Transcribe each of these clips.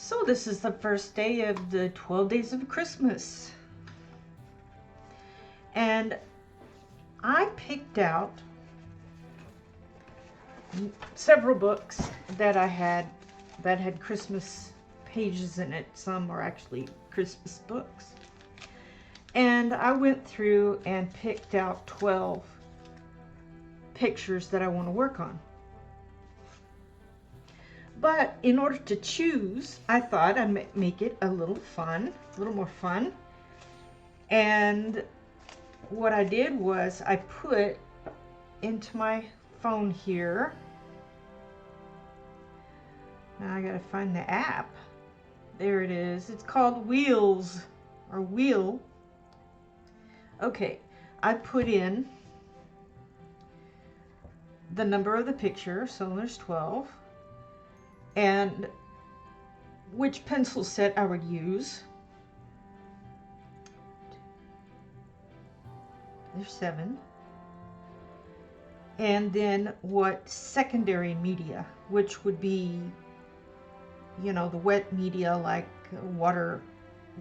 So this is the first day of the 12 days of Christmas. And I picked out several books that I had that had Christmas pages in it. Some are actually Christmas books. And I went through and picked out 12 pictures that I want to work on. But in order to choose, I thought I'd make it a little more fun. And what I did was I put into my phone here. Now I gotta find the app. There it is. It's called Wheels or Wheel. Okay, I put in the number of the picture, so there's 12, and which pencil set I would use. There's 7. And then what secondary media, which would be, you know, the wet media like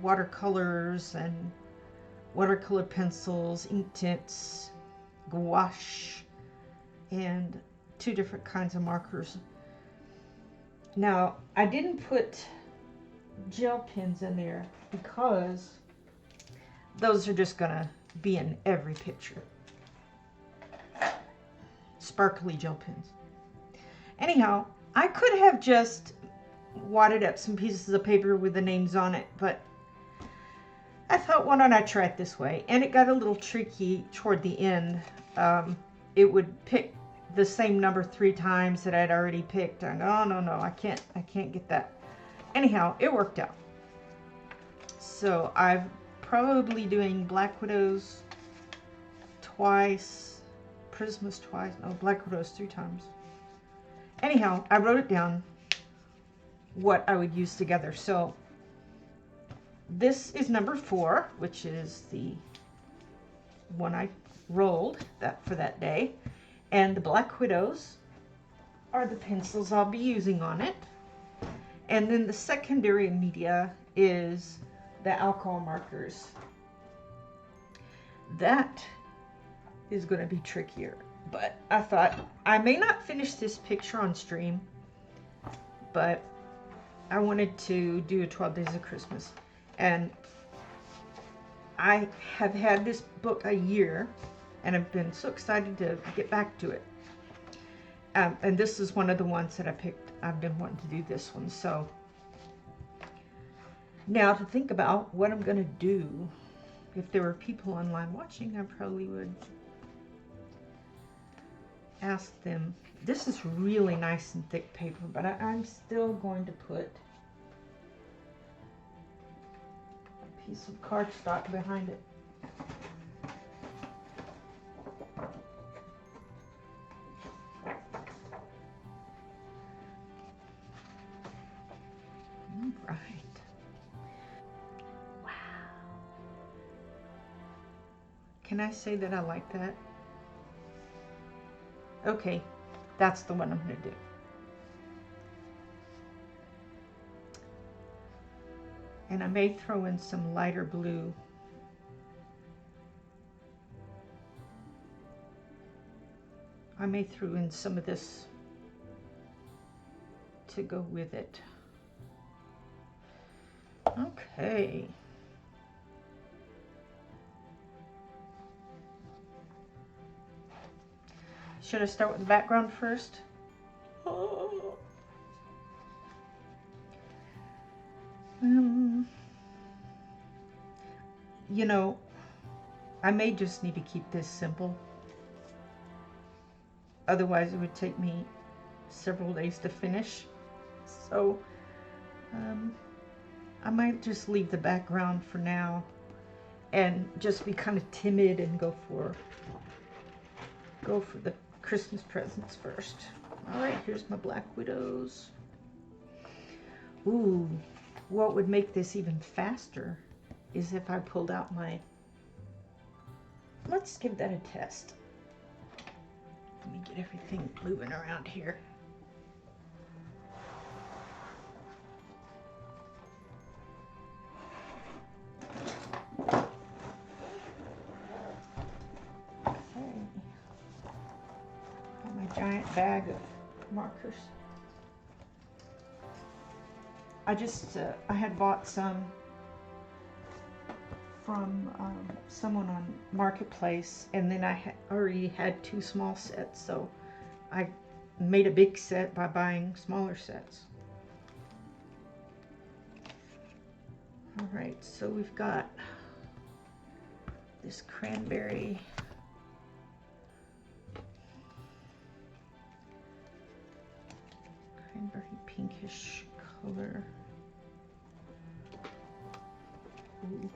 watercolors and watercolor pencils, ink tints, gouache, and 2 different kinds of markers. Now, I didn't put gel pens in there because those are just gonna be in every picture. Sparkly gel pens. Anyhow, I could have just wadded up some pieces of paper with the names on it, but I thought, why don't I try it this way? And it got a little tricky toward the end. It would pick the same number 3 times that I'd already picked. I go, no, I can't get that. Anyhow, it worked out. So I've probably doing Black Widows twice, Christmas twice, no, Black Widows 3 times. Anyhow, I wrote it down what I would use together. So this is number 4, which is the one I rolled for that day. And the Black Widows are the pencils I'll be using on it. And then the secondary media is the alcohol markers. That is going to be trickier. But I thought I may not finish this picture on stream, but I wanted to do a 12 Days of Christmas. And I have had this book a year, and I've been so excited to get back to it. And this is one of the ones that I picked. I've been wanting to do this one. So now to think about what I'm going to do. If there were people online watching, I probably would ask them. This is really nice and thick paper, but I'm still going to put a piece of cardstock behind it. All right. Wow. Can I say that I like that? Okay, that's the one I'm going to do. And I may throw in some lighter blue. I may throw in some of this to go with it. Okay. Should I start with the background first? Oh. You know, I may just need to keep this simple. Otherwise, it would take me several days to finish. So, I might just leave the background for now and just be kind of timid and go for the Christmas presents first. All right, here's my Black Widows. Ooh, what would make this even faster is if I pulled out my... Let's give that a test. Let me get everything moving around here. bag of markers. I had bought some from someone on Marketplace, and then I already had 2 small sets, so I made a big set by buying smaller sets. Alright, so we've got this cranberry pinkish color. Ooh.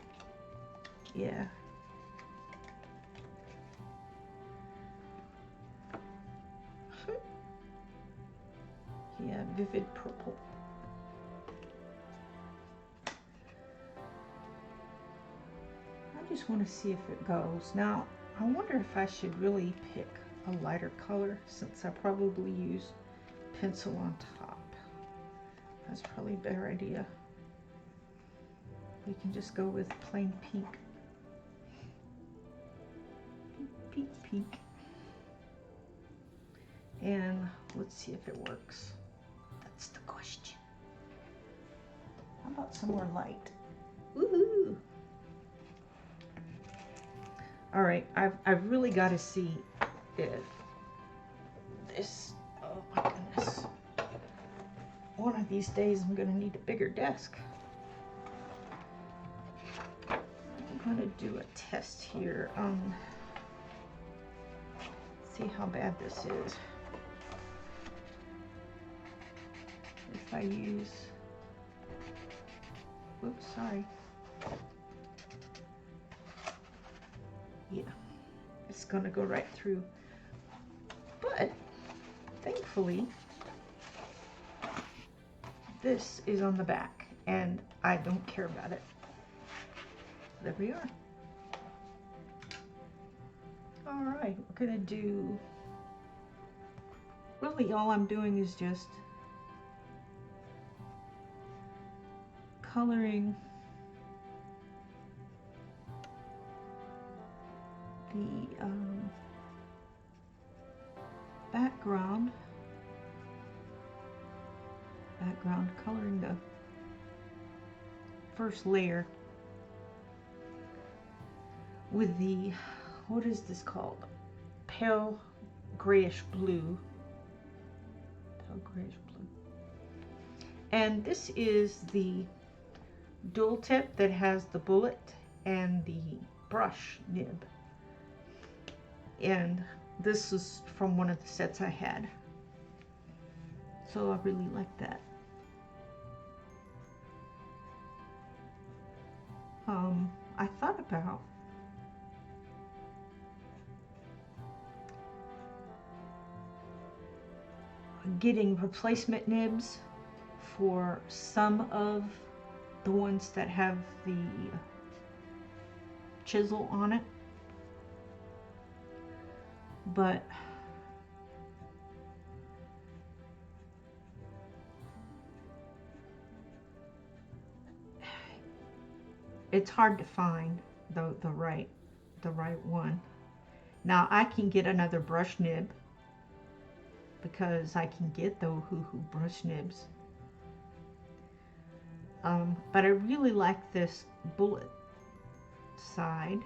Yeah. Yeah, vivid purple. I just want to see if it goes. Now, I wonder if I should really pick a lighter color, since I probably use pencil on top. That's probably a better idea. We can just go with plain pink. Pink, pink. And let's see if it works. That's the question. How about some more light? Woohoo! All right, I've really got to see if this, oh my goodness. One of these days I'm gonna need a bigger desk. I'm gonna do a test here. See how bad this is. If I use, whoops, sorry. Yeah, it's gonna go right through. But thankfully, this is on the back, and I don't care about it. There we are. All right, we're gonna do, really all I'm doing is just coloring the background, coloring the first layer with the, what is this called? Pale grayish blue. Pale grayish blue. And this is the dual tip that has the bullet and the brush nib. And this is from one of the sets I had. So I really like that. I thought about getting replacement nibs for some of the ones that have the chisel on it, but it's hard to find the right one. Now I can get another brush nib because I can get the Ohuhu brush nibs. But I really like this bullet side.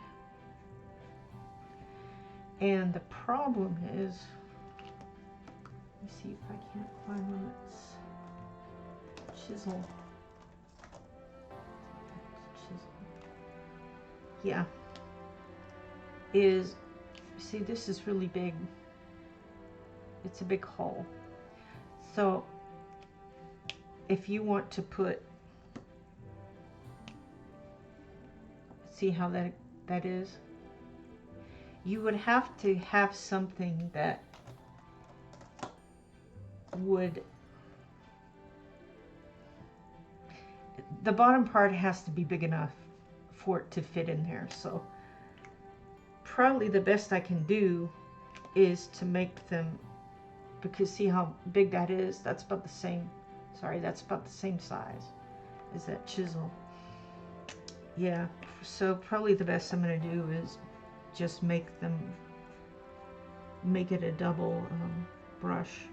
And the problem is, let me see if I can't find one that's chisel. Yeah, is, see, this is really big. It's a big hole. So if you want to put, see how that is? You would have to have something that would, the bottom part has to be big enough for it to fit in there. So probably the best I can do is to make them, because see how big that is? That's about the same, sorry, that's about the same size as that chisel. Yeah, so probably the best I'm going to do is just make it a double brush.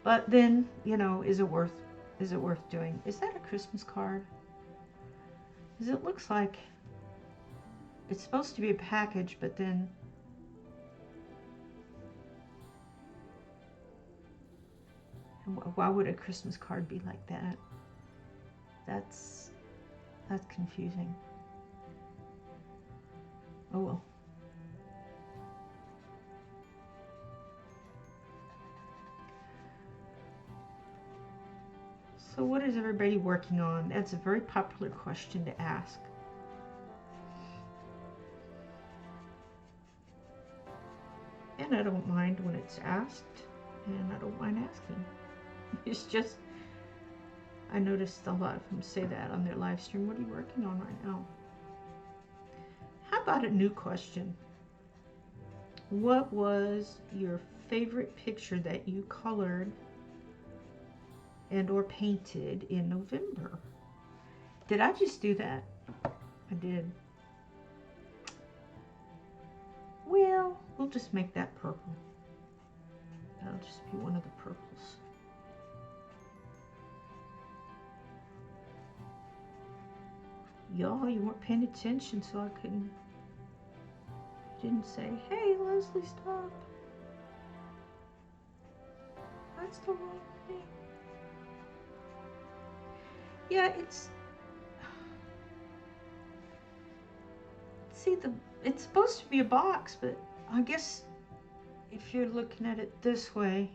But then, you know, is it worth doing? Is that a Christmas card? Because it looks like it's supposed to be a package, but then why would a Christmas card be like that? That's confusing. Oh well. So what is everybody working on? That's a very popular question to ask. And I don't mind when it's asked, and I don't mind asking. It's just, I noticed a lot of them say that on their live stream. What are you working on right now? How about a new question? What was your favorite picture that you colored and or painted in November? Did I just do that? I did. Well, we'll just make that purple. That'll just be one of the purples. Y'all, you weren't paying attention, so I didn't say, hey, Leslie, stop. That's the wrong thing. Yeah, it's, see, it's supposed to be a box, but I guess if you're looking at it this way,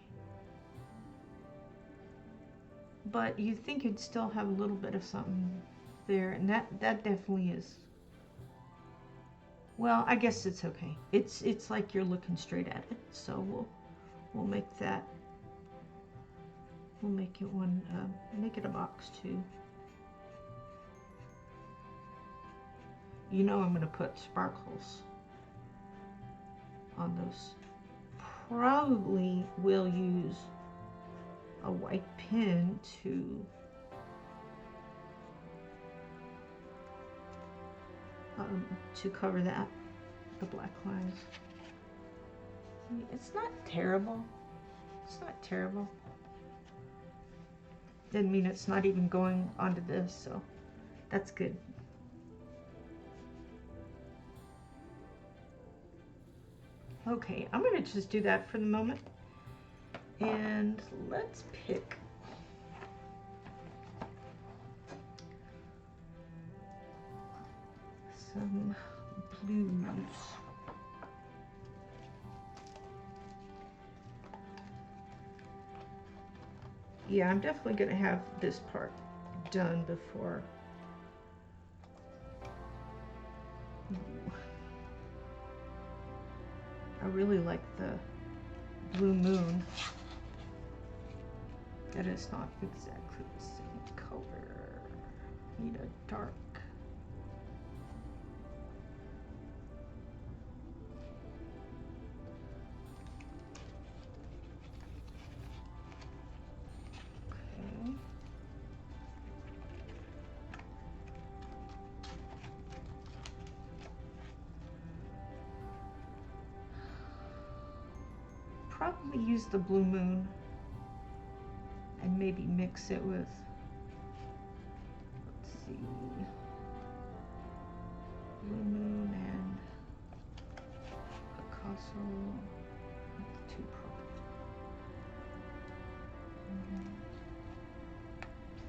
but you think you'd still have a little bit of something there, and that definitely is. Well, I guess it's okay. It's like you're looking straight at it, so we'll make that. We'll make it one. Make it a box too. You know I'm going to put sparkles on those. Probably will use a white pen to cover that, the black lines. It's not terrible. It's not terrible. Doesn't mean it's not even going onto this, so that's good. Okay, I'm going to just do that for the moment. And let's pick some blues. Yeah, I'm definitely going to have this part done before. Ooh. I really like the blue moon. That is not exactly the same color. Need a dark. Okay. Probably use the blue moon and maybe mix it with, let's see, blue moon and Picasso with two purple.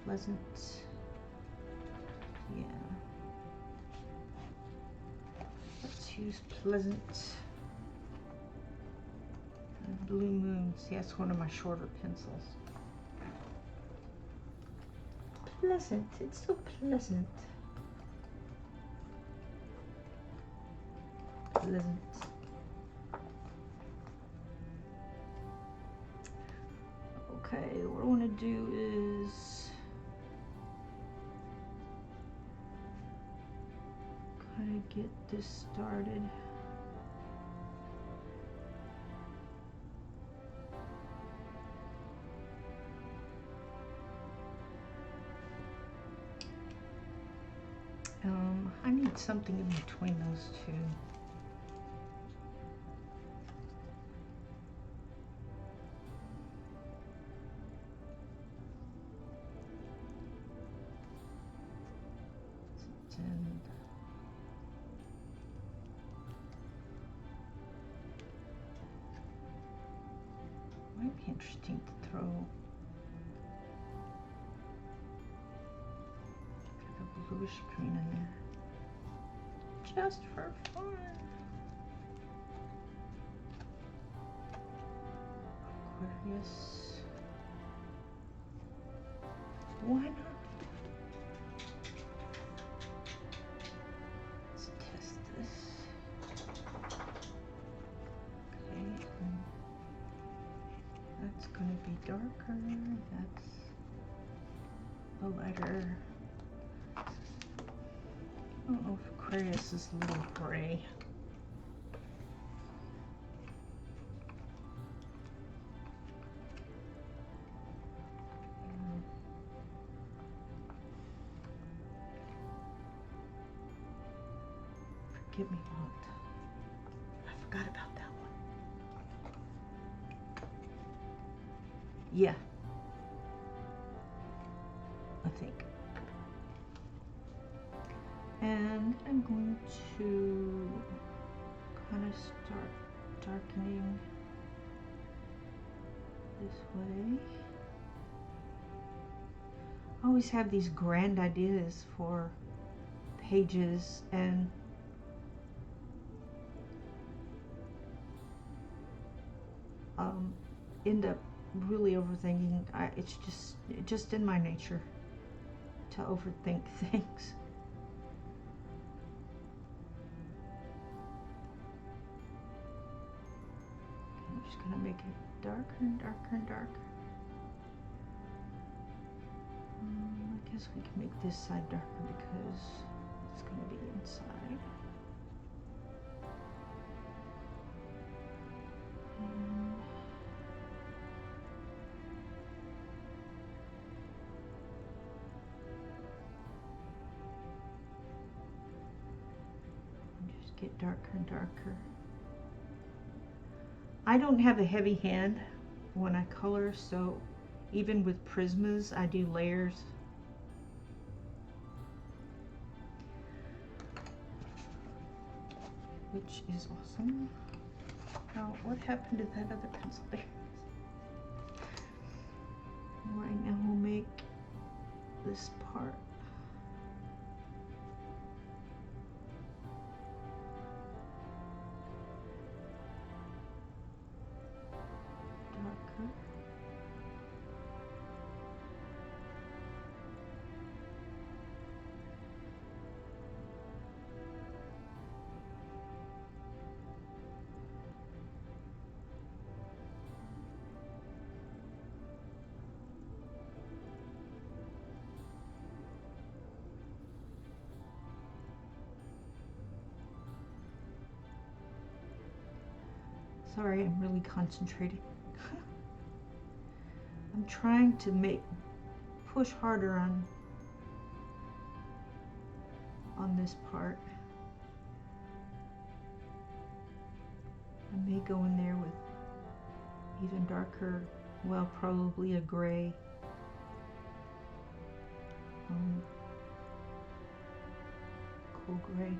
Pleasant. Yeah. Let's use Pleasant. And Blue Moon. See, that's one of my shorter pencils. Pleasant. It's so pleasant. Pleasant. Okay, what I want to do is kind of get this started. I need something in between those two. and might be interesting to throw a bluish green in there just for fun. Aquarius. Why not? Let's test this. Okay, that's going to be darker. That's a lighter. I don't know if Aquarius is a little gray. Forget me not. I forgot about that one. Yeah. I think. And I'm going to kind of start darkening this way. I always have these grand ideas for pages and end up really overthinking. It's just in my nature to overthink things. I'm just gonna make it darker and darker and darker. I guess we can make this side darker because it's gonna be inside. Get darker and darker. I don't have a heavy hand when I color, so even with Prismas I do layers. Which is awesome. Now what happened to that other pencil there? Right now we'll make this part darker. Sorry, I'm really concentrated. I'm trying to push harder on this part. I may go in there with even darker, well, probably a gray. Cool gray.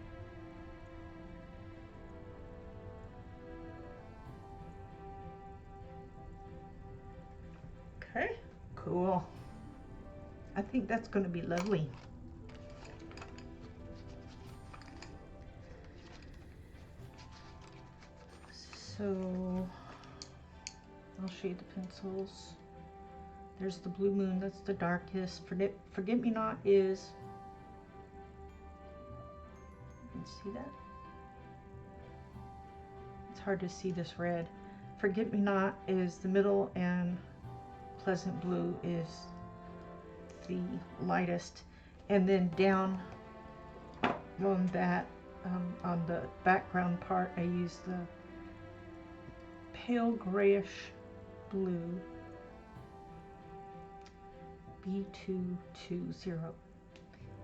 Okay, cool. I think that's going to be lovely. So I'll show you the pencils. There's the Blue Moon, that's the darkest. Forget Me Not is, you can see that? It's hard to see this red. Forget Me Not is the middle, and Pleasant Blue is the lightest. And then down on that, on the background part, I use the pale grayish blue, B220,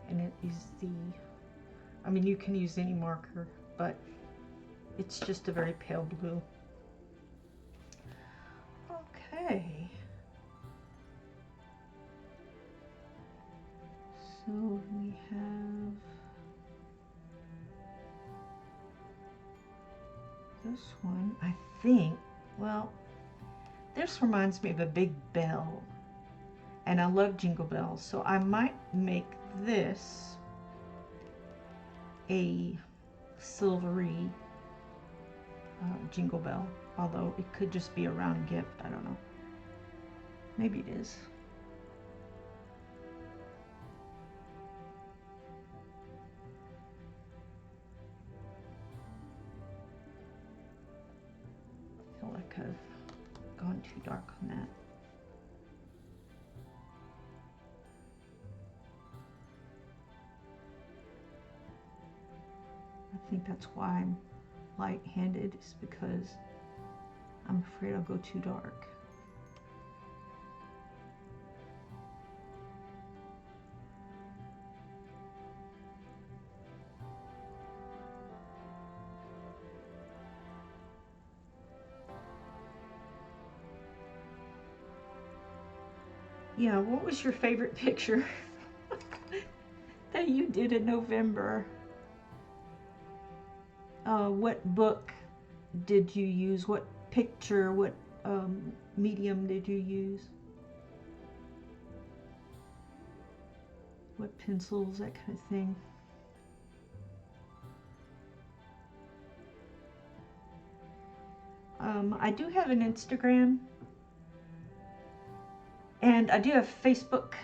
and it is the, I mean, you can use any marker, but it's just a very pale blue. Okay, so we have this one, I think, well, this reminds me of a big bell. And I love jingle bells, so I might make this a silvery jingle bell. Although it could just be a round gift, I don't know. Maybe it is. I feel like I've gone too dark on that. I think that's why I'm light-handed, is because I'm afraid I'll go too dark. Yeah, what was your favorite picture that you did in November? What book did you use? What picture, what medium did you use? What pencils, that kind of thing. I do have an Instagram, and I do have Facebook,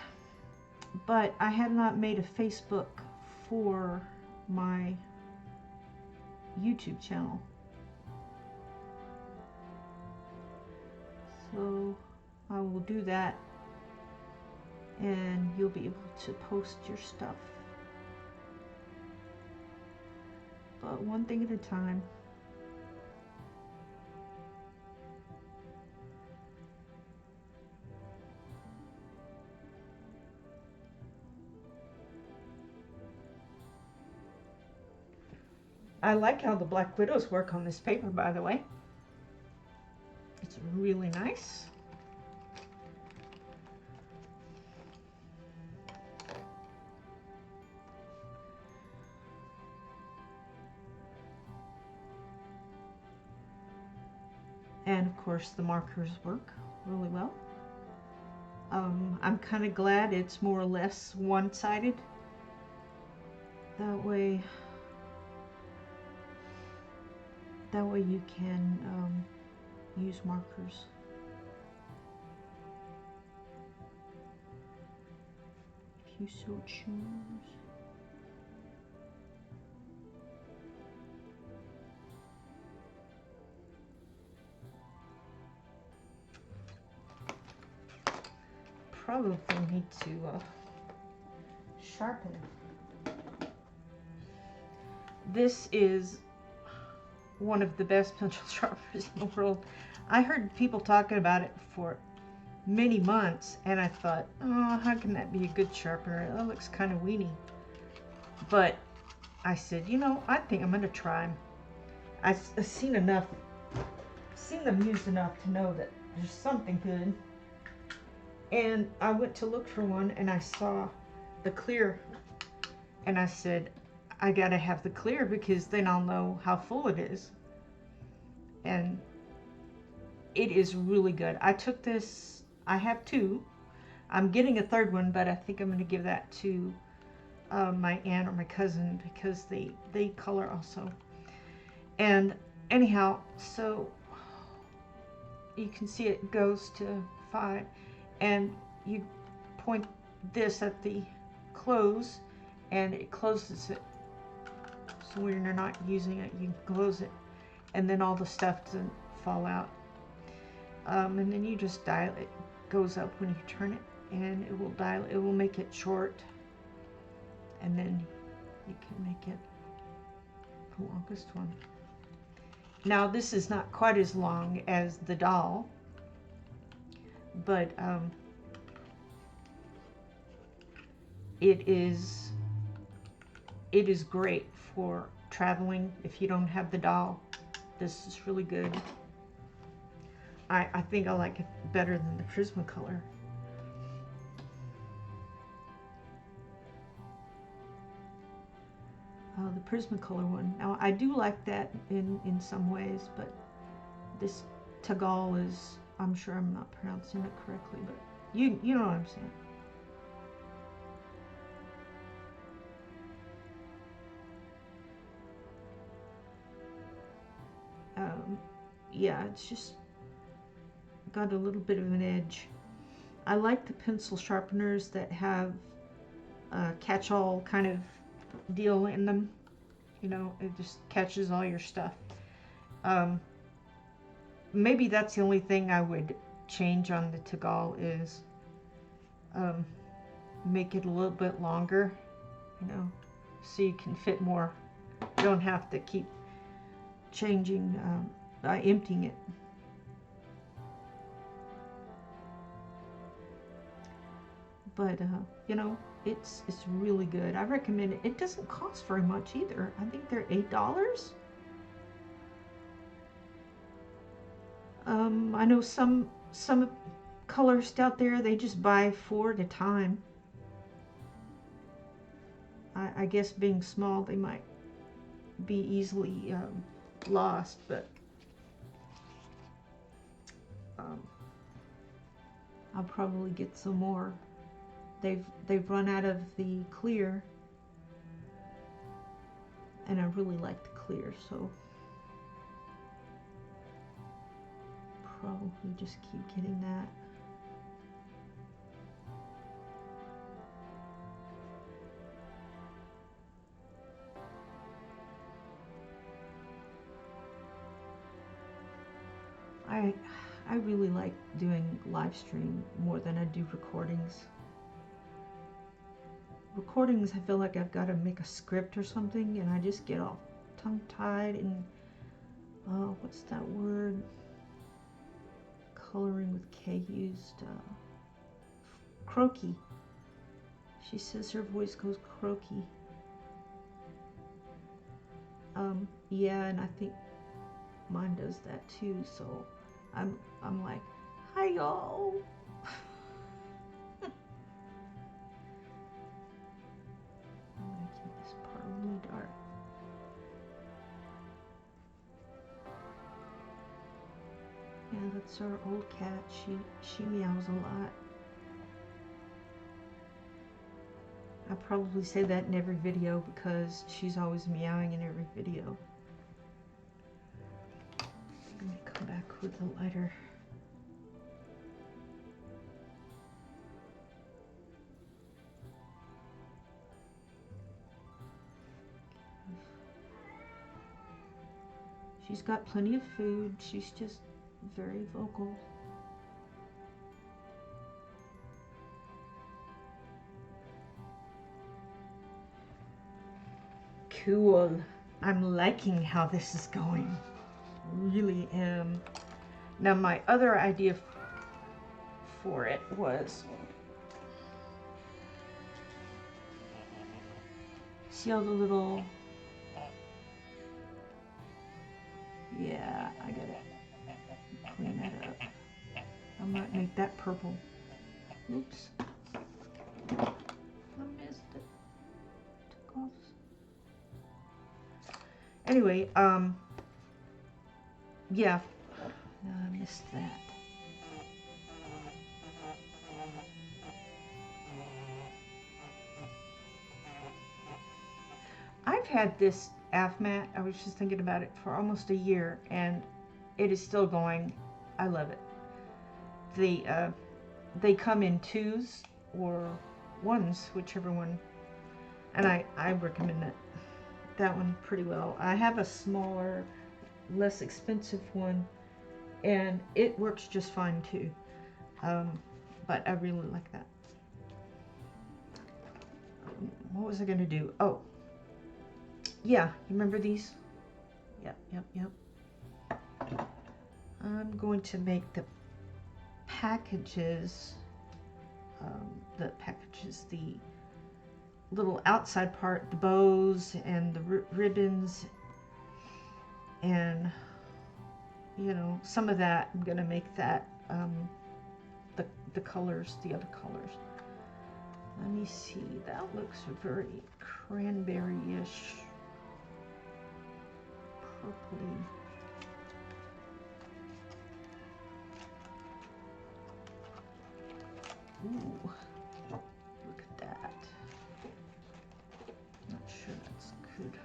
but I have not made a Facebook for my YouTube channel. So I will do that, and you'll be able to post your stuff. But one thing at a time. I like how the Black Widows work on this paper, by the way. It's really nice. And of course the markers work really well. I'm kind of glad it's more or less one-sided. That way you can use markers. If you so choose. Probably need to sharpen it. This is one of the best pencil sharpeners in the world. I heard people talking about it for many months, and I thought, oh, how can that be a good sharpener? That looks kind of weeny. But I said, you know, I think I'm going to try them. I've seen them used enough to know that there's something good. And I went to look for one, and I saw the clear, and I said, I gotta have the clear, because then I'll know how full it is. And it is really good. I took this, I have two. I'm getting a third one, but I think I'm gonna give that to my aunt or my cousin, because they color also. And anyhow, so you can see it goes to 5, and you point this at the close, and it closes it. So when you're not using it, you can close it, and then all the stuff doesn't fall out. And then you just dial it. Goes up when you turn it, and it will dial. It will make it short, and then you can make it the longest one. Now this is not quite as long as the doll, but it is great for traveling if you don't have the doll. This is really good. I think I like it better than the Prismacolor. the Prismacolor one. Now I do like that in some ways, but this Tagal is, I'm sure I'm not pronouncing it correctly, but you know what I'm saying. Yeah, it's just got a little bit of an edge. I like the pencil sharpeners that have a catch-all kind of deal in them. You know, it just catches all your stuff. Maybe that's the only thing I would change on the Tagal is make it a little bit longer, you know, so you can fit more. You don't have to keep changing, emptying it. But you know, it's really good. I recommend it. It doesn't cost very much either. I think they're $8. I know some colorists out there, they just buy 4 at a time. I guess being small, they might be easily lost, but I'll probably get some more. They've run out of the clear, and I really like the clear, so probably just keep getting that. I really like doing live stream more than I do recordings. Recordings, I feel like I've got to make a script or something, and I just get all tongue-tied and what's that word? Coloring with K used. Croaky. She says her voice goes croaky. Yeah, and I think mine does that too. So I'm like, hi y'all. I'm gonna keep this part really dark. Yeah, that's our old cat. She meows a lot. I probably say that in every video because she's always meowing in every video. Let me come back with a lighter. She's got plenty of food. She's just very vocal. Cool. I'm liking how this is going. Really am. Now my other idea for it was, see all the little, yeah, I gotta clean that up. I might make that purple. Oops. I missed it. Took off. Anyway, yeah. I missed that. I've had this AFMAT, I was just thinking about it, for almost a year, and it is still going. I love it. They come in 2s or 1s, whichever one, and I recommend that one pretty well. I have a smaller, less expensive one, and it works just fine too. But I really like that. What was I gonna do? Oh, yeah, you remember these? Yep. I'm going to make the packages, the little outside part, the bows and the ribbons, and you know, some of that I'm gonna make that the colors, the other colors. Let me see, that looks very cranberry-ish. purpley. Ooh, look at that. Not sure that's good.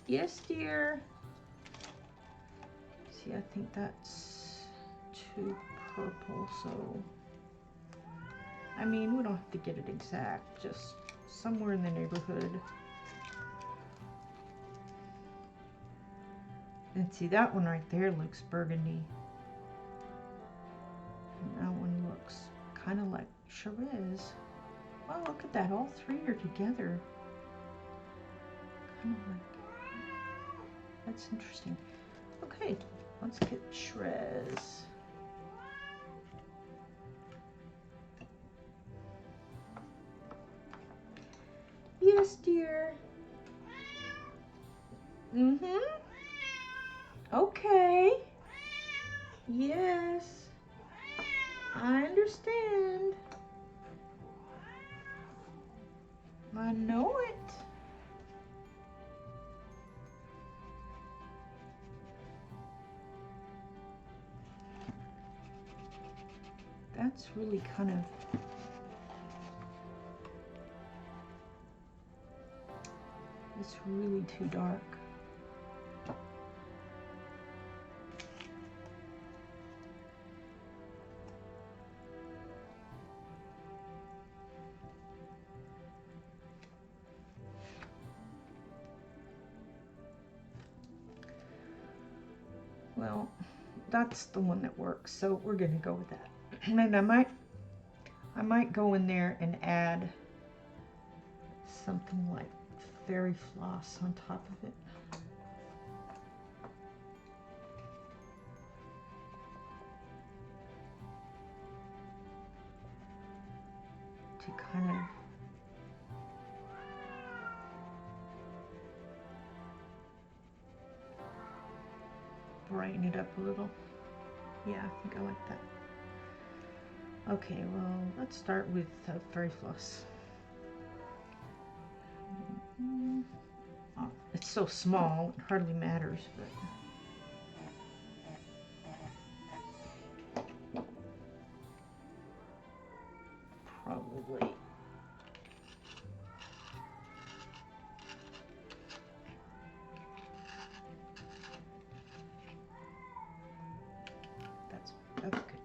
Yes, dear. See, I think that's too purple, so I mean, we don't have to get it exact, just somewhere in the neighborhood. And see, that one right there looks burgundy. And that one looks kind of like Shiraz. Wow, look at that, all three are together. Kind of like, that's interesting. Okay, let's get Shiraz. Yes, dear. Mm-hmm. Okay. Yes. I understand. I know it. That's really kind of... It's really too dark. Well, that's the one that works, so we're gonna go with that. And I might go in there and add something like fairy floss on top of it. To kind of brighten it up a little. Yeah, I think I like that. Okay, well, let's start with fairy floss. Oh, it's so small, it hardly matters, but... Probably. That's good. Okay.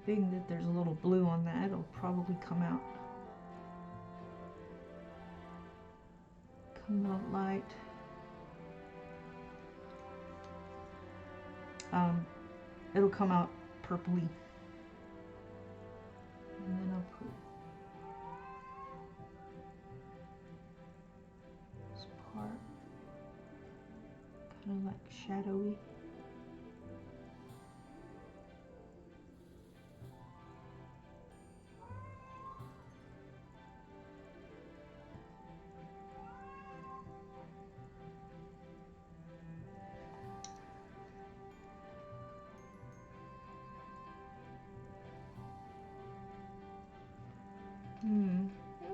Being that there's a little blue on that, it'll probably come out light. It'll come out purpley. And then I'll put this part kind of like shadowy.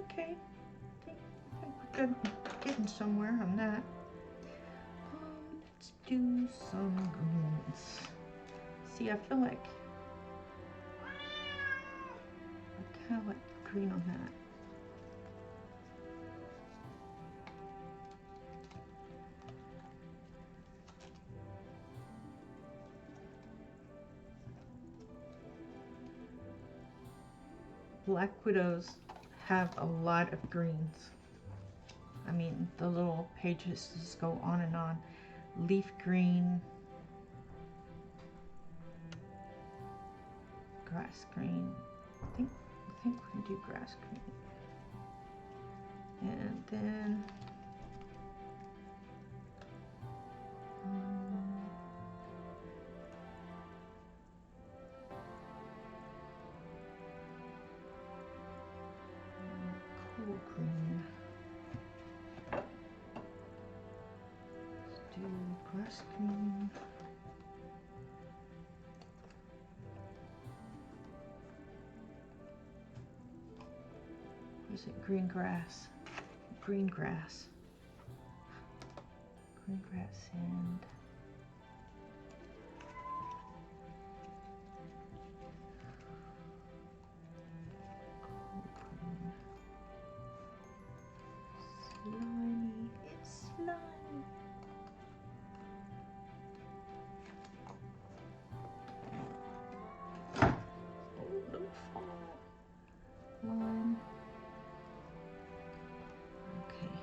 Okay. I think we're good. Getting somewhere on that. Let's do some greens. See, I feel like I kind of like green on that. Black Widows have a lot of greens. I mean, the little pages just go on and on. Leaf green, grass green. I think we can do grass green. And then cool green. Let's do grass green. is it? Green grass. Green grass. Green grass and slimy. It's slimy. Oh, don't fall. Lime. Okay.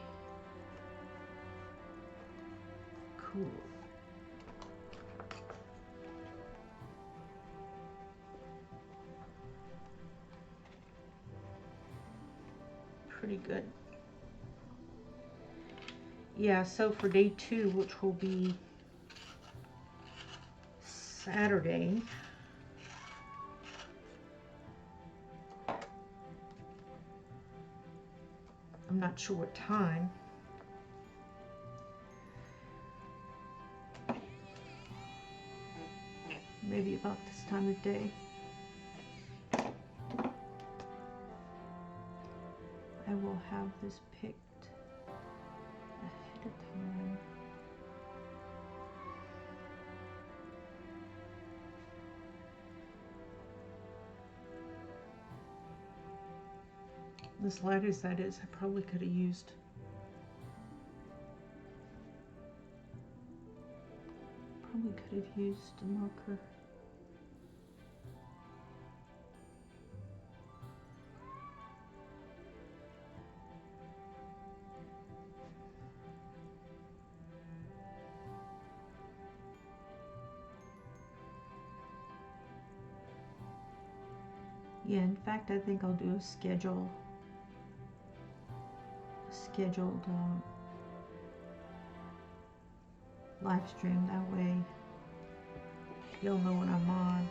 Cool. Pretty good. Yeah, so for day 2, which will be Saturday, I'm not sure what time. Maybe about this time of day. I will have this picked ahead of time. As light as that is, I probably could have used a marker. Yeah, in fact, I think I'll do a scheduled live stream. That way you'll know when I'm on.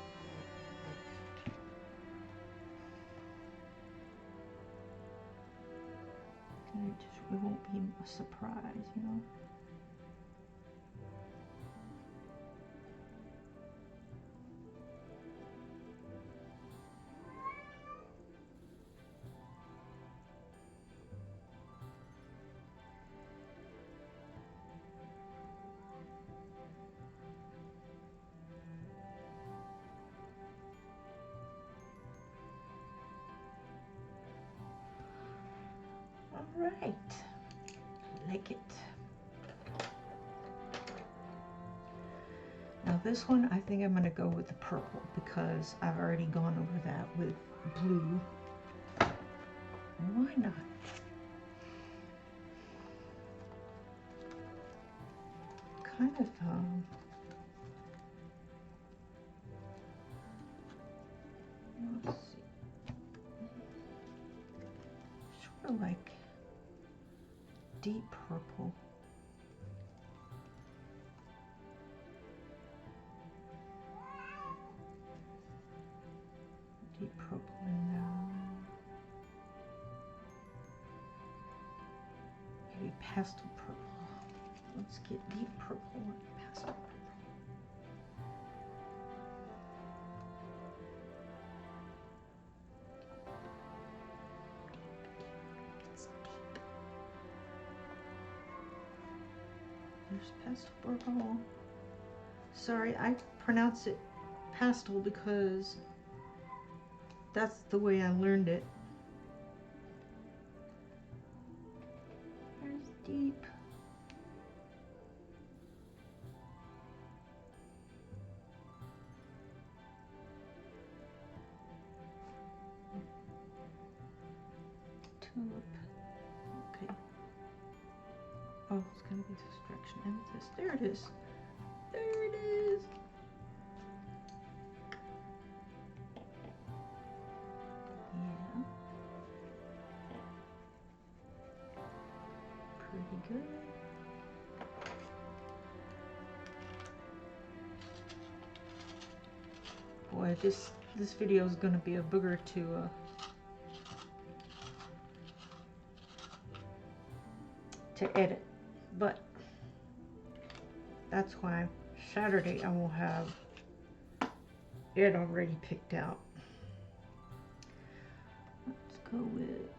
And it won't be a surprise, you know. Right, like it. Now this one, I think I'm going to go with the purple because I've already gone over that with blue. Why not? Kind of, let's see, sort of like deep purple. Deep purple and maybe pastel purple. Let's get deep purple and pastel purple. There's pastel purple. Sorry, I pronounce it pastel because that's the way I learned it. There's deep. Tulip. Okay. Oh, it's gonna be distraction amethyst. There it is. There it is. Yeah. Pretty good. Boy, this video is gonna be a booger to edit, but that's why Saturday I will have it already picked out. Let's go with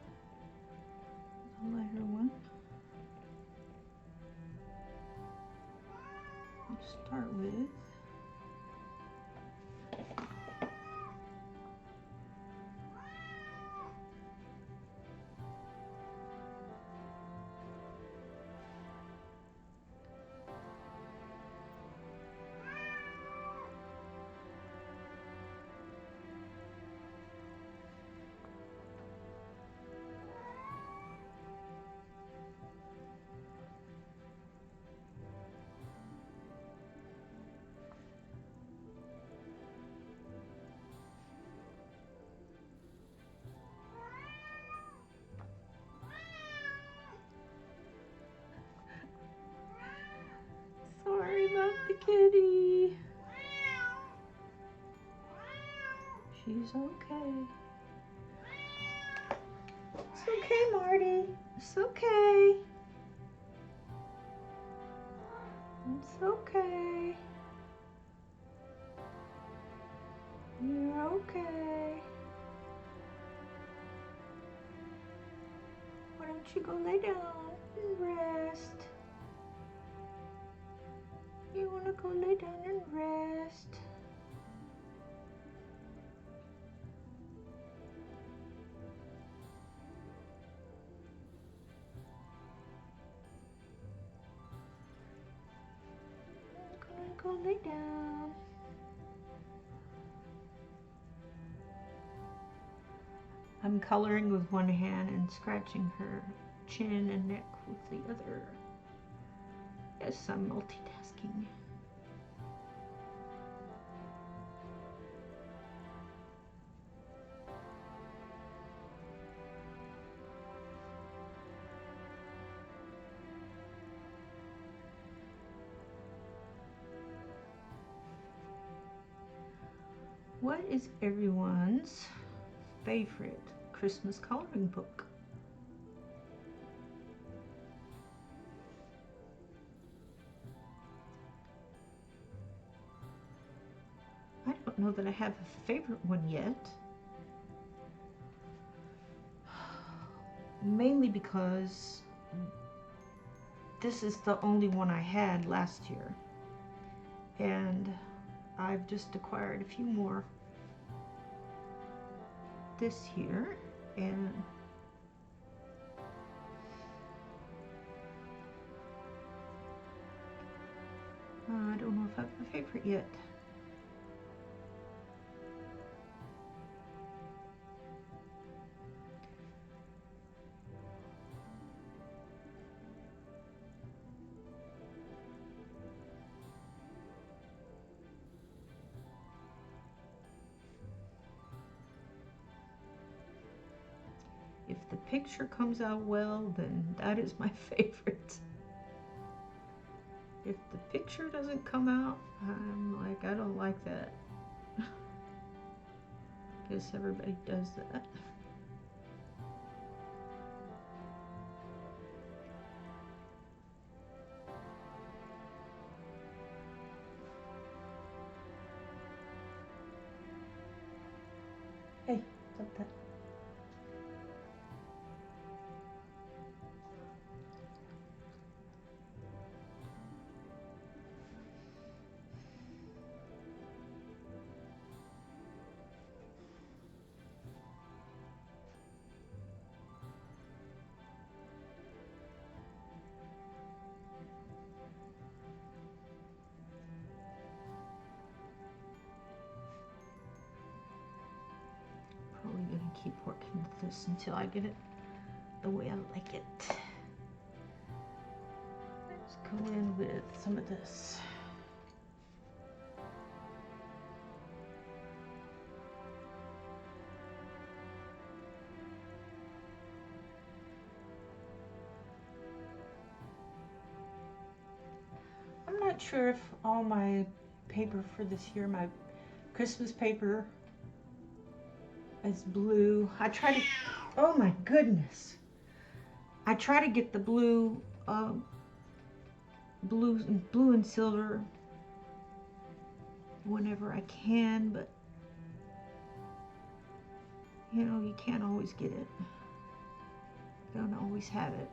kitty. She's okay. It's okay, Marty. It's okay. It's okay. You're okay. Why don't you go lay down and rest? You want to go lay down and rest? I'm gonna go lay down. I'm coloring with one hand and scratching her chin and neck with the other. Yes, I'm multitasking. What is everyone's favorite Christmas coloring book? I don't know that I have a favorite one yet. Mainly because this is the only one I had last year. And I've just acquired a few more this year, and I don't know if I have a favorite yet. If the picture comes out well, then that is my favorite. If the picture doesn't come out, I'm like, I don't like that. Guess everybody does that. Hey, stop that. Probably gonna keep working with this until I get it the way I like it. Let's go in with some of this. I'm not sure if all my paper for this year, my Christmas paper, is blue. I try to, oh my goodness. I try to get the blue, blue and silver whenever I can, but you know, you can't always get it. You don't always have it.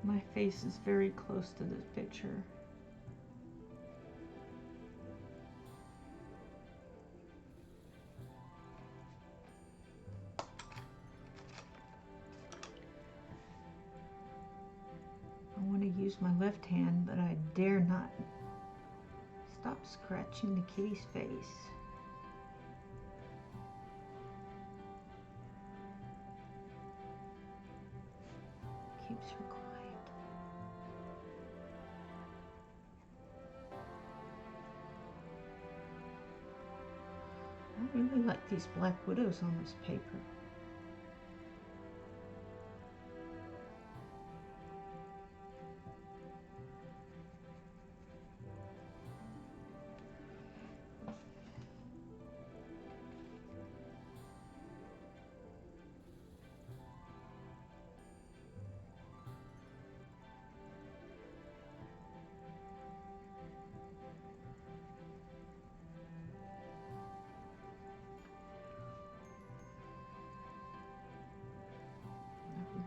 My face is very close to this picture. I want to use my left hand, but I dare not. Stop scratching the kitty's face. really like these black widows on this paper.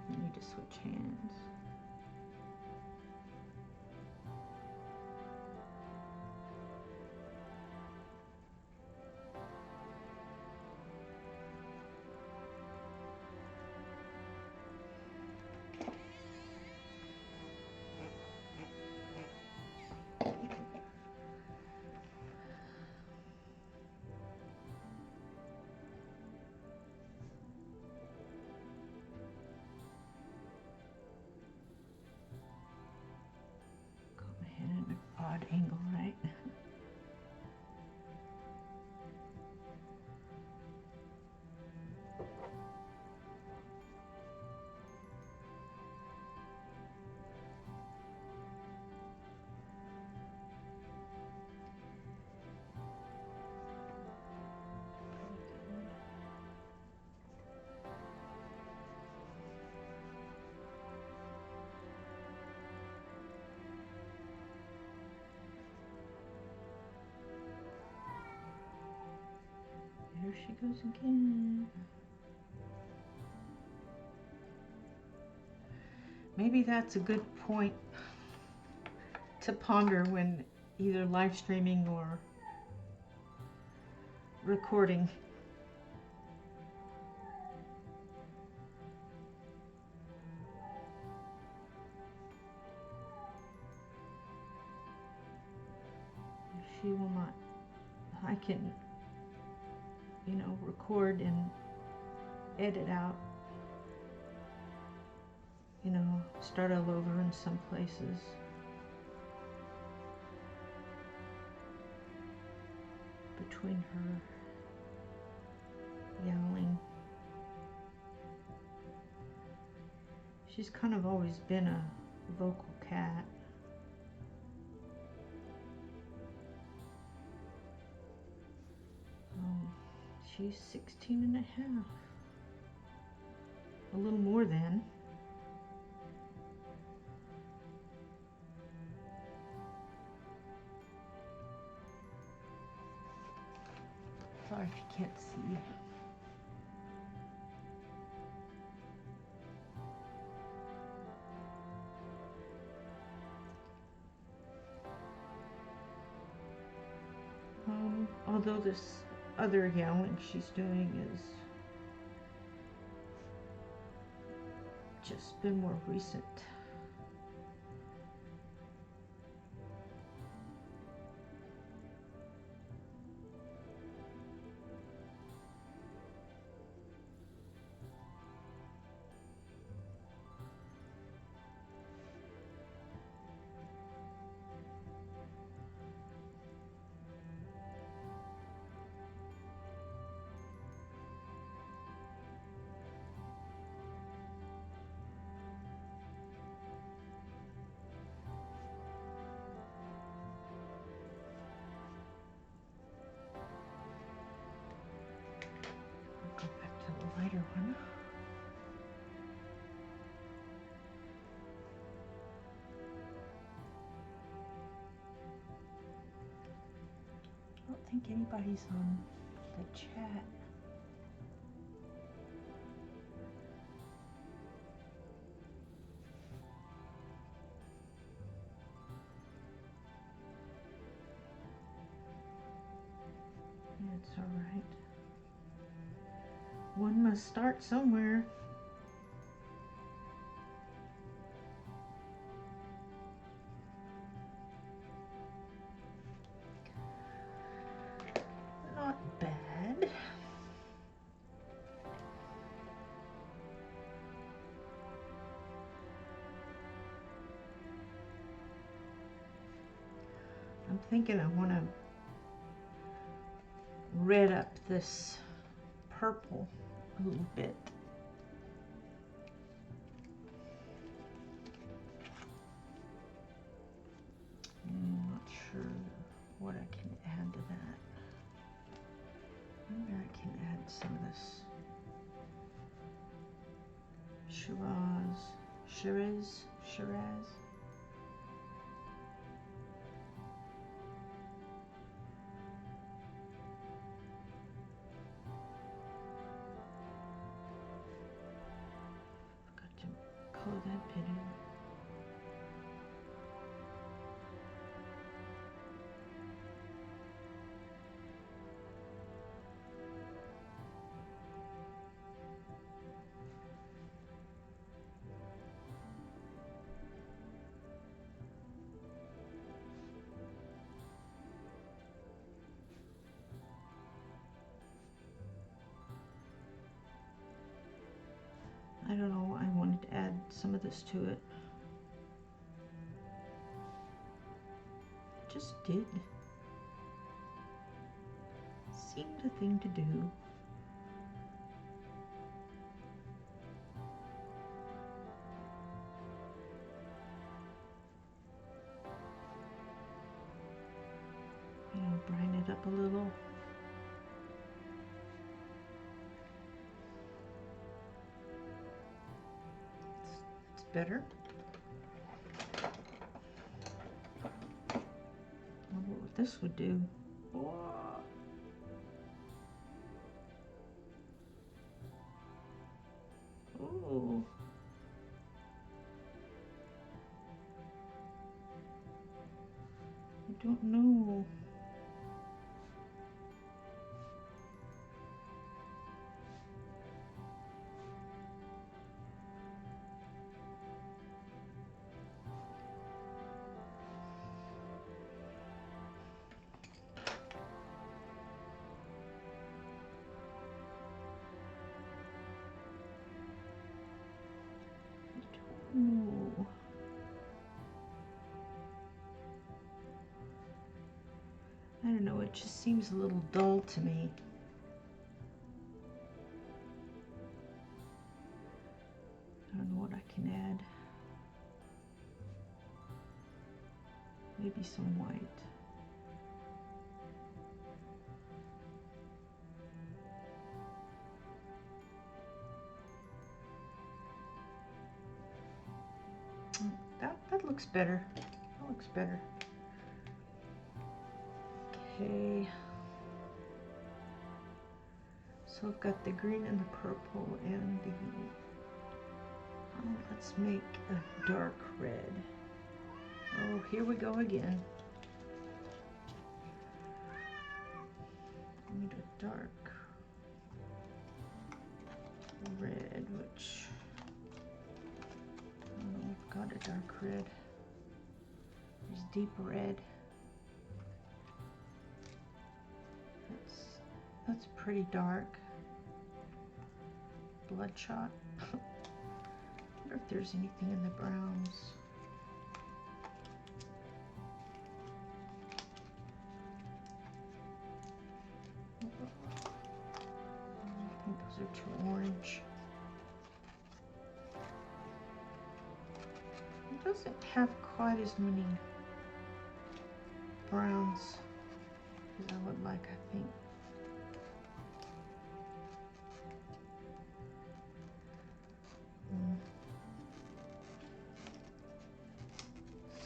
I need to switch hands. Got my head in an odd angle, right? Here she goes again. Maybe that's a good point to ponder when either live streaming or recording. She will not, I can, you know, record and edit out, you know, start all over in some places. Between her yowling. She's kind of always been a vocal cat. She's 16 and a half. A little more than. Sorry if you can't see. Although this other yowling she's doing is just been more recent. Go back to the lighter one. I don't think anybody's on the chat. It's all right. One must start somewhere. Not bad. I'm thinking I want to red up this purple a little bit. I'm not sure what I can add to that. Maybe I can add some of this Shiraz. Got to color that bit in. I don't know, I wanted to add some of this to it. Just did. Seemed a thing to do. You know, brine it up a little. It's better. I wonder what this would do. Whoa. Ooh. I don't know. Ooh. I don't know, it just seems a little dull to me. I don't know what I can add. Maybe some white. That looks better. That looks better. Okay. So I've got the green and the purple and the, let's make a dark red. Oh, here we go again. I need a dark red, which, I don't know, I've got a dark red. There's deep red. That's pretty dark. Bloodshot. I wonder if there's anything in the browns. I think those are too orange. It doesn't have quite as many browns as I would like, I think.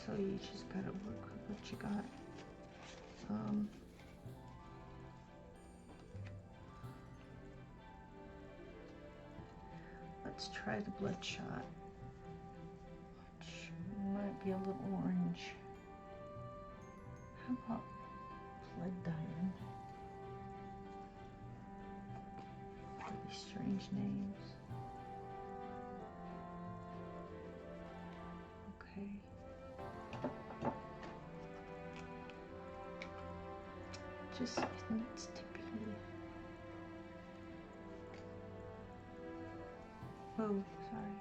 So you just gotta work with what you got. Let's try the bloodshot, which might be a little orange. How about blood diamond? Really strange names. Okay. Just, it needs to be. Oh, sorry.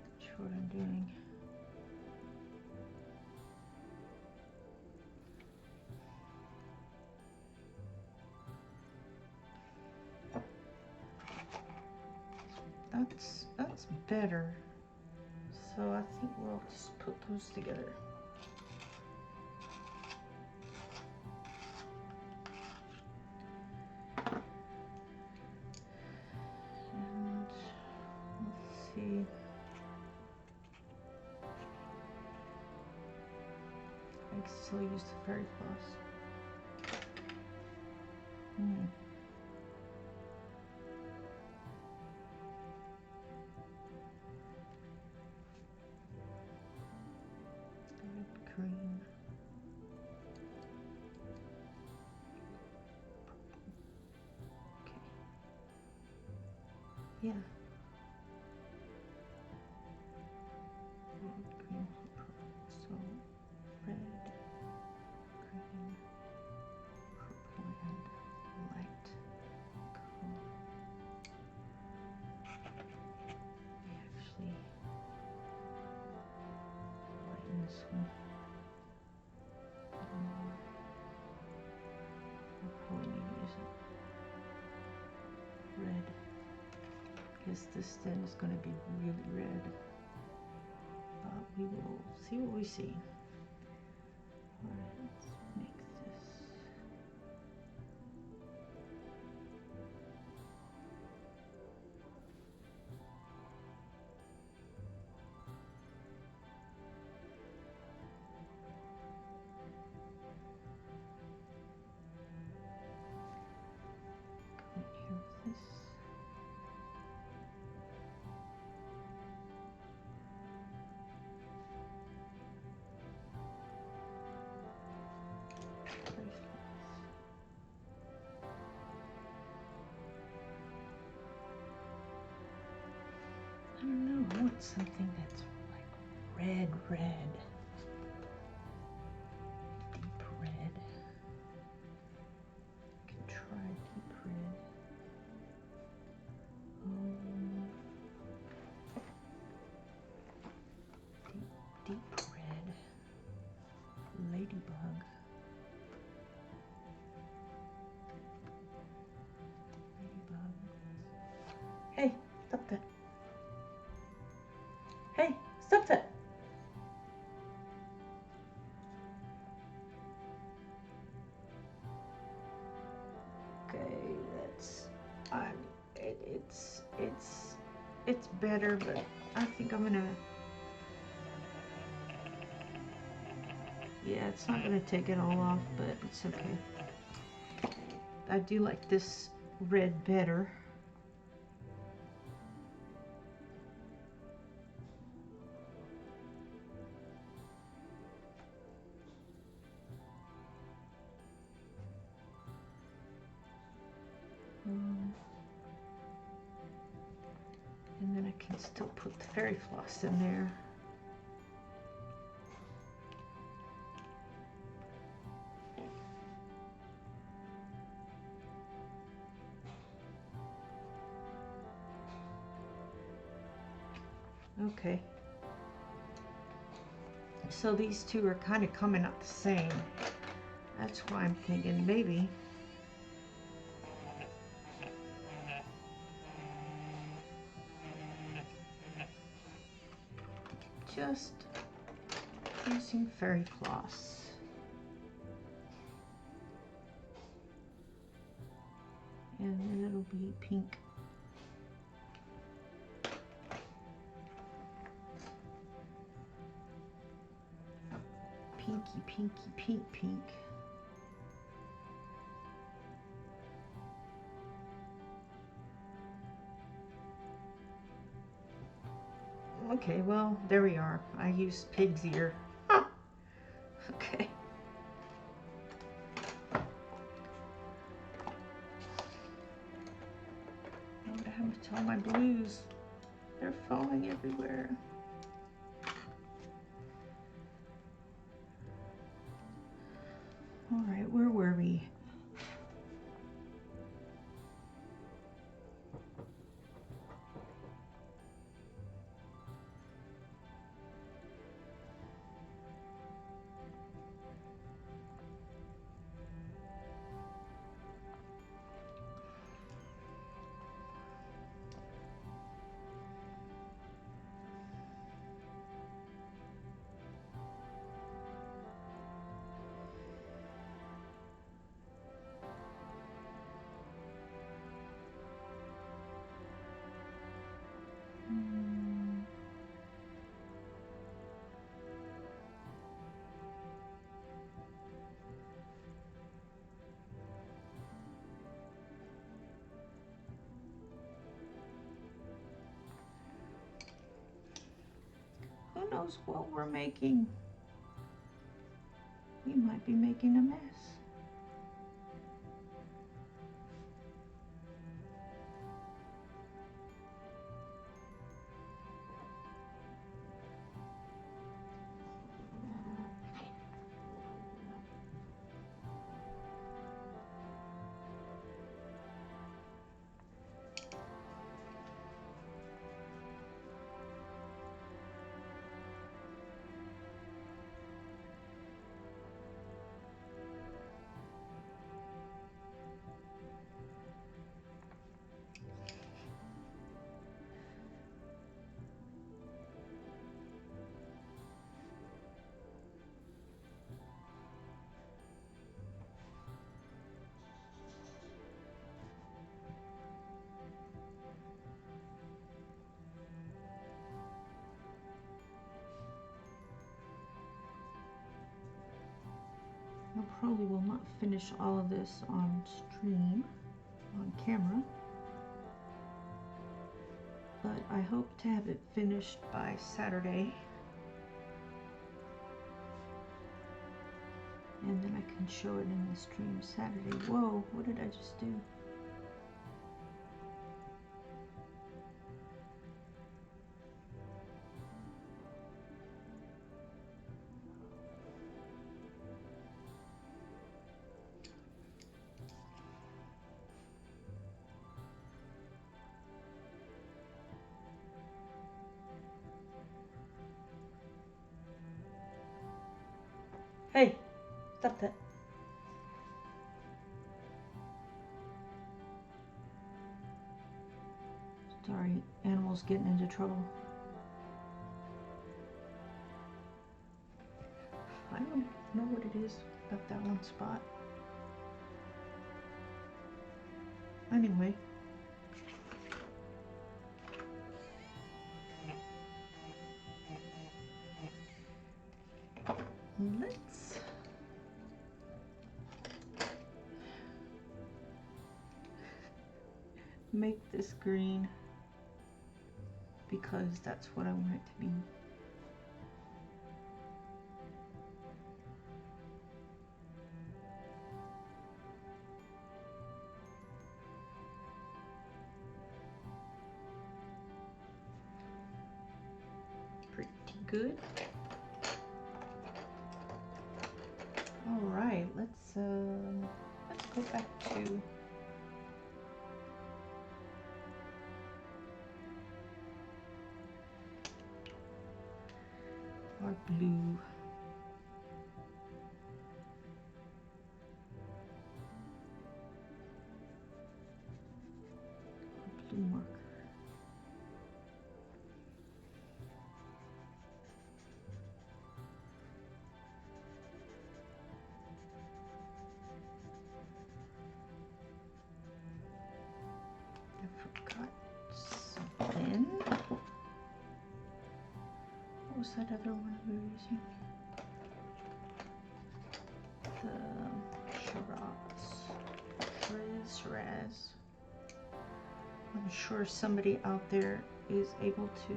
Not sure what I'm doing. that's better. So I think we'll just put those together. And let's see. I can still use the fairy floss. Green. Okay. Yeah. Red, green, purple. So red, green, purple, and light color. We actually lighten this one. I'll probably need to use red because this then is going to be really red. But we will see what we see. Alright, let's make this. Come in here with this. I don't know, I want something that's like red, red. Deep red. I can try deep red. Deep red. Ladybug. Ladybug. Hey, stop that. Hey, stop that. Okay, that's it's better, but I think I'm gonna, yeah, it's not gonna take it all off, but it's okay. I do like this red better. And then I can still put the fairy floss in there. Okay. So these two are kind of coming up the same. That's why I'm thinking maybe just using fairy floss. And then it'll be pink. Pinky, pinky, pink, pink. Okay, well, there we are. I used pig's ear. Huh. Okay. What happened to all my blues? They're falling everywhere. All right, where were we? knows what we're making? We might be making a mess. I probably will not finish all of this on stream, on camera, but I hope to have it finished by Saturday, and then I can show it in the stream Saturday. Whoa, what did I just do? Hey, stop that. Sorry, animals getting into trouble. I don't know what it is about that one spot. Anyway. Let's make this green because that's what I want it to be. Pretty good. All right, let's go back to our blue. Our blue marker. Then, what was that other one we were using? The Shiraz. I'm sure somebody out there is able to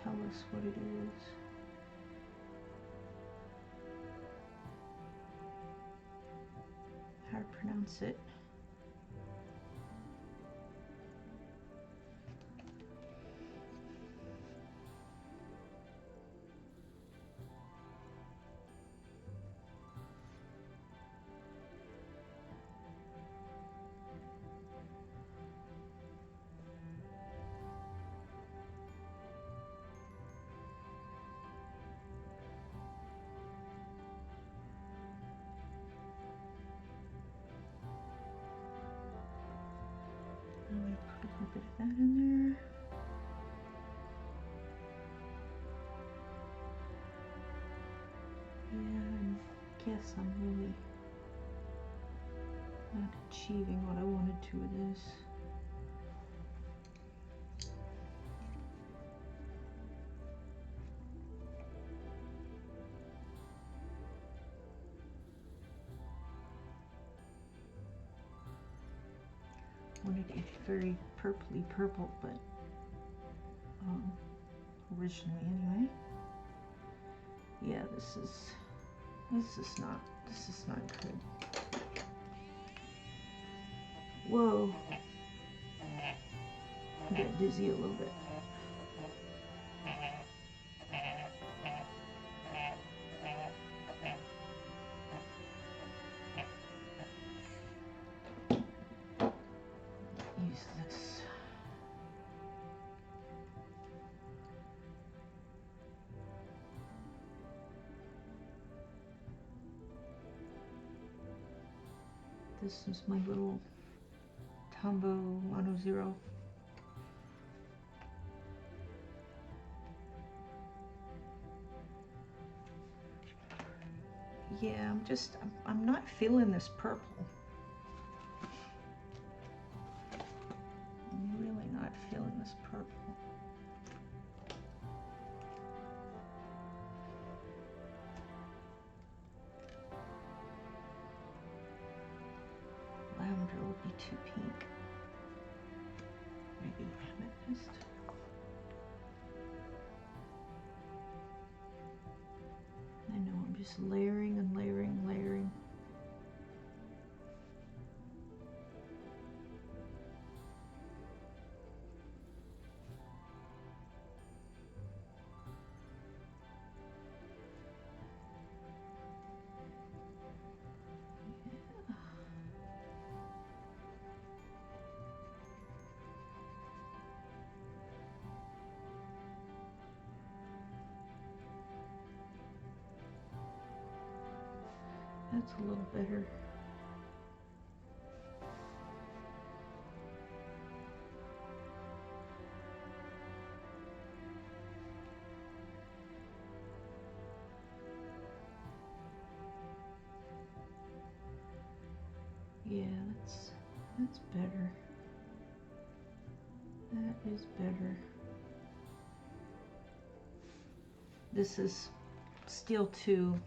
tell us what it is. How to pronounce it. I'm going to put a little bit of that in there. And I guess I'm really not achieving what I wanted to with this. I wanted it very purpley purple, but originally anyway. Yeah, this is not good. Whoa. I get dizzy a little bit. Use this. This is my little Tombow Mono Zero. Yeah, I'm not feeling this purple. I'm really not feeling this purple. Lavender would be too pink. Maybe amethyst. I know, I'm just layering and layering and layering. That's a little better. Yeah, that's better. That is better. This is still too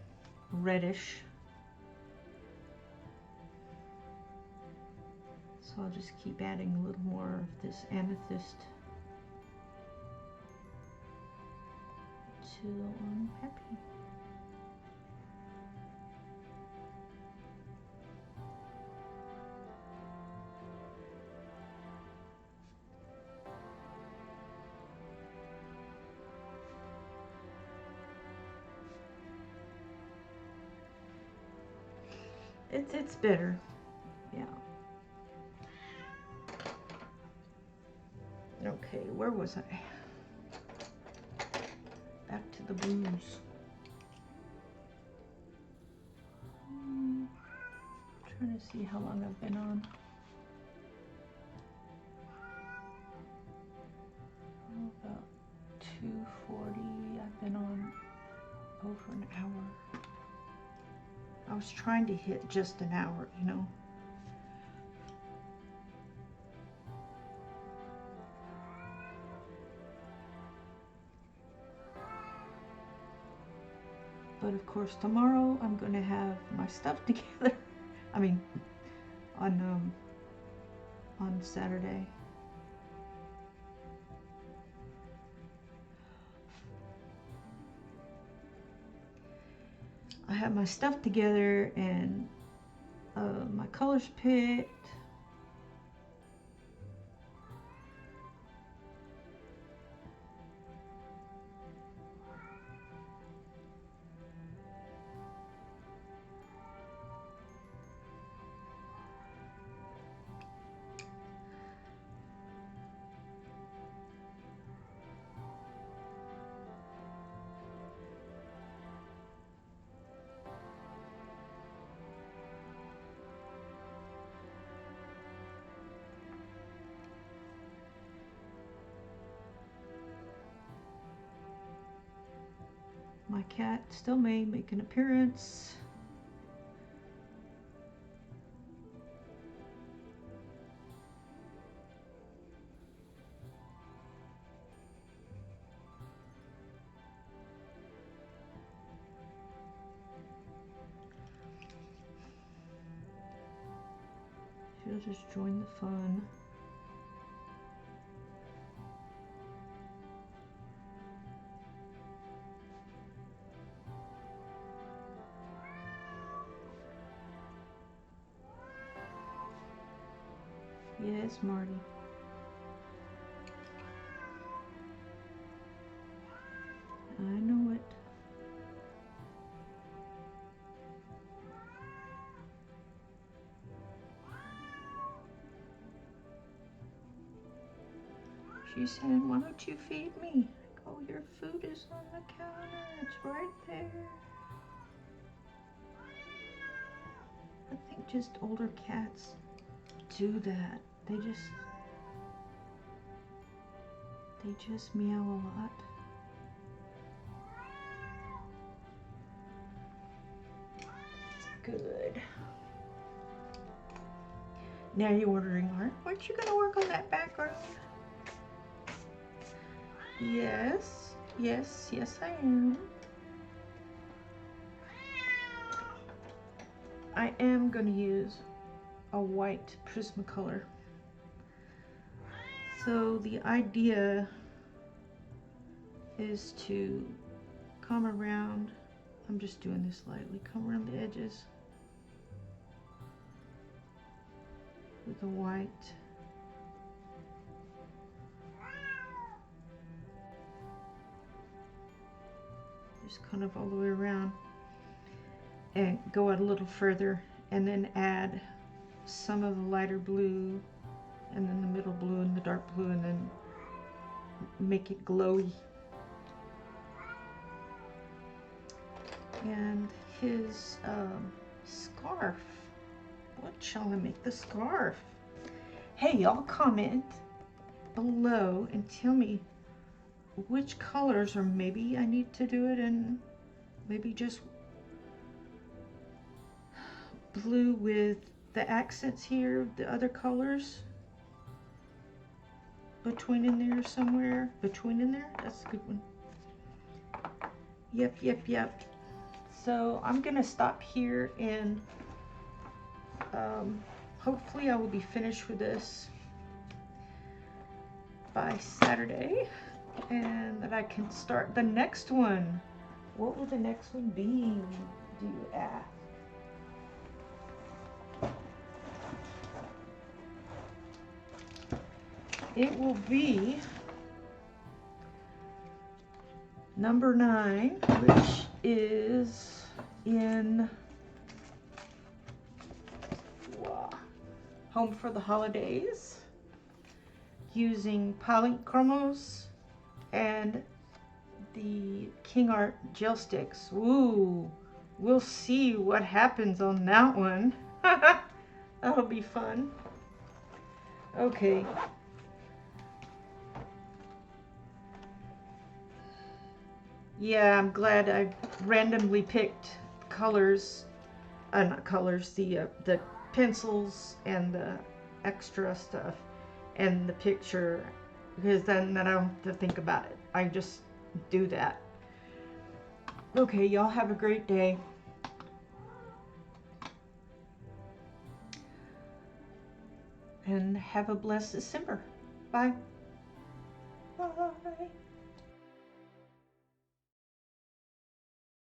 reddish. So I'll just keep adding a little more of this amethyst till I'm happy. It's better, yeah. Okay, where was I? Back to the blues. Trying to see how long I've been on. About 2:40. I've been on over an hour. I was trying to hit just an hour, you know. But of course tomorrow I'm going to have my stuff together. I mean, on Saturday. I have my stuff together and my colors picked. My cat still may make an appearance. She'll just join the fun. Yes, Marty. I know it. She said, why don't you feed me? Oh, your food is on the counter. It's right there. I think just older cats do that. They just meow a lot. Good. Now you're wondering, aren't you gonna work on that background? Yes, yes, yes I am. I am gonna use a white Prismacolor. So the idea is to come around, I'm just doing this lightly, come around the edges with the white. Just kind of all the way around and go out a little further and then add some of the lighter blue and then the middle blue and the dark blue and then make it glowy. And his scarf. What shall I make the scarf? Hey, y'all comment below and tell me which colors, or maybe I need to do it in maybe just blue with the accents here, the other colors between in there somewhere. Between in there? That's a good one. Yep, yep, yep. So I'm gonna stop here and hopefully I will be finished with this by Saturday and that I can start the next one. What will the next one be, do you ask? It will be number 9, which is in Home for the Holidays, using Polychromos and the King Art gel sticks. Ooh, we'll see what happens on that one. That'll be fun. Okay. Yeah, I'm glad I randomly picked colors, not colors, the pencils and the extra stuff and the picture, because then I don't have to think about it. I just do that. Okay, y'all have a great day. And have a blessed December. Bye. Bye.